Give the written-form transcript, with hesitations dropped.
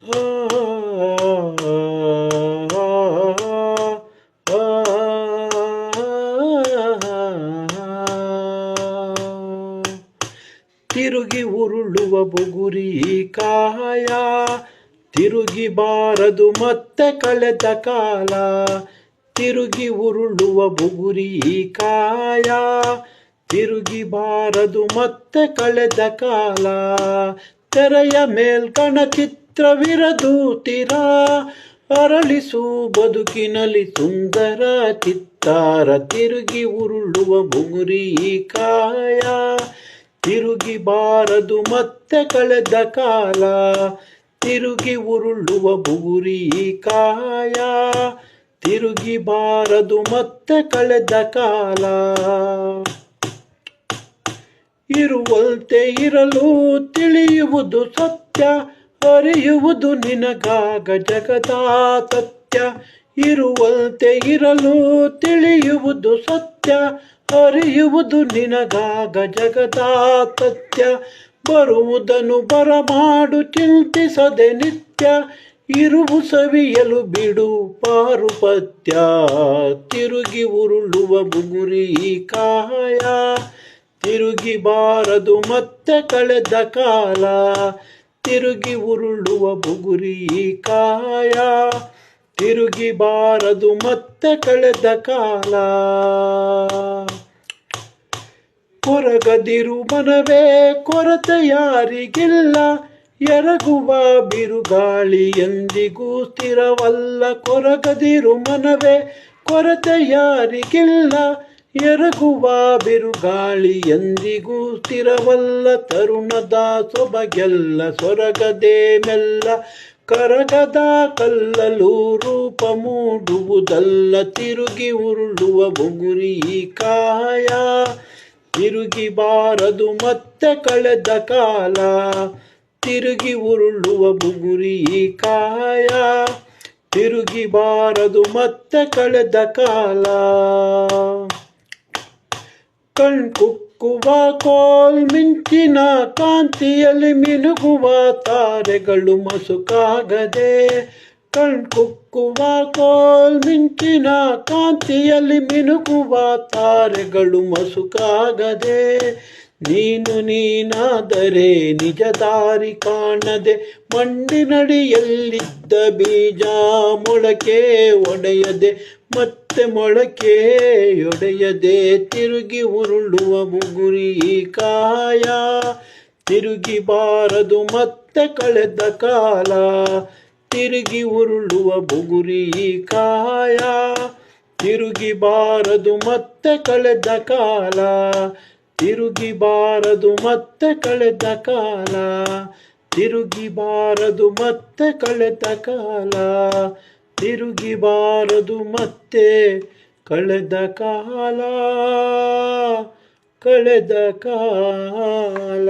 ಆ, ಆ, ತಿರುಗಿ ಉರುಳುವ ಬುಗುರಿ ಕಾಯ, ತಿರುಗಿ ಬಾರದು ಮತ್ತೆ ಕಳೆದ ಕಾಲ. ತಿರುಗಿ ಉರುಳುವ ಬುಗುರಿ ಕಾಯ, ತಿರುಗಿ ಬಾರದು ಮತ್ತೆ ಕಳೆದ ಕಾಲ. ತೆರೆಯ ಮೇಲ್ಕಣ ಚಿತ್ರವಿರದು ತೀರ, ಅರಳಿಸು ಬದುಕಿನಲ್ಲಿ ಸುಂದರ ಚಿತ್ತಾರ. ತಿರುಗಿ ಉರುಳುವ ಬುಗುರಿ ಕಾಯ, ತಿರುಗಿ ಬಾರದು ಮತ್ತೆ ಕಳೆದ ಕಾಲ. ತಿರುಗಿ ಉರುಳುವ ಬುಗುರಿ ಕಾಯ, ತಿರುಗಿ ಬಾರದು ಮತ್ತೆ ಕಳೆದ ಕಾಲ. ಇರುವಂತೆ ಇರಲು ತಿಳಿಯುವುದು ಸತ್ಯ, ಅರಿಯುವುದು ನಿನಗಾಗ ಜಗದ ಸತ್ಯ. ಇರುವಂತೆ ಇರಲು ತಿಳಿಯುವುದು ಸತ್ಯ, ಅರಿಯುವುದು ನಿನಗಾಗ ಜಗದ ಸತ್ಯ. ಬರುವುದನ್ನು ಬರಮಾಡು ಚಿಂತಿಸದೆ ನಿತ್ಯ, ಇರುವು ಸವಿಯಲು ಬಿಡು ಪಾರುಪತ್ಯ. ತಿರುಗಿ ಉರುಳುವ ಬುಗುರಿ ಕಾಯ, ತಿರುಗಿ ಬಾರದು ಮತ್ತೆ ಕಳೆದ ಕಾಲ. ತಿರುಗಿ ಉರುಳುವ ಬುಗುರಿ ಕಾಯ, ತಿರುಗಿ ಬಾರದು ಮತ್ತೆ ಕಳೆದ ಕಾಲ. ಕೊರಗದಿರು ಮನವೇ ಕೊರತೆ ಯಾರಿಗಿಲ್ಲ, ಎರಗುವ ಬಿರುಗಾಳಿ ಎಂದಿಗೂ ಸ್ಥಿರವಲ್ಲ. ಕೊರಗದಿರು ಮನವೇ ಕೊರತೆ ಯಾರಿಗಿಲ್ಲ, ಎರಗುವ ಬಿರುಗಾಳಿ ಎಂದಿಗೂ ಸ್ಥಿರವಲ್ಲ. ತರುಣದ ಸೊಬಗೆಲ್ಲ ಸೊರಗದೆ ಮೆಲ್ಲ, ಕರಗದ ಕಲ್ಲಲು ರೂಪ ಮೂಡುವುದಲ್ಲ. ತಿರುಗಿ ಉರುಳುವ ಬುಗುರಿ ಕಾಯ, ತಿರುಗಿ ಬಾರದು ಮತ್ತೆ ಕಳೆದ ಕಾಲ. ತಿರುಗಿ ಉರುಳುವ ಬುಗುರಿ ಕಾಯ, ತಿರುಗಿ ಬಾರದು ಮತ್ತೆ ಕಳೆದ ಕಾಲ. ಕಣ್ಕುಕ್ಕುವ ಕೋಲ್ ಮಿಂಚಿನ ಕಾಂತಿಯಲ್ಲಿ ಮಿನುಗುವ ತಾರೆಗಳು ಮಸುಕಾಗದೆ. ಕಣ್ಕುಕ್ಕುವ ಕೋಲ್ ಮಿಂಚಿನ ಕಾಂತಿಯಲ್ಲಿ ಮಿನುಗುವ ತಾರೆಗಳು ಮಸುಕಾಗದೆ. ನೀನು ನೀನಾದರೆ ನಿಜ ದಾರಿ ಕಾಣದೆ, ಮಣ್ಣಿನಡಿಯಲ್ಲಿದ್ದ ಬೀಜ ಮೊಳಕೆ ಒಡೆಯದೆ ಮತ್ತೆ ಮೊಳಕೆಯೊಡೆಯದೆ. ತಿರುಗಿ ಉರುಳುವ ಬುಗುರಿ ಕಾಯ, ತಿರುಗಿ ಬಾರದು ಮತ್ತೆ ಕಳೆದ ಕಾಲ. ತಿರುಗಿ ಉರುಳುವ ಬುಗುರಿ ಕಾಯ, ತಿರುಗಿ ಬಾರದು ಮತ್ತೆ ಕಳೆದ ಕಾಲ. ತಿರುಗಿ ಬಾರದು ಮತ್ತೆ ಕಳೆದ ಕಾಲ. ತಿರುಗಿ ಬಾರದು ಮತ್ತೆ ಕಳೆದ ಕಾಲ. ತಿರುಗಿ ಬಾರದು ಮತ್ತೆ ಕಳೆದ ಕಾಲ. ಕಳೆದ ಕಾಲ.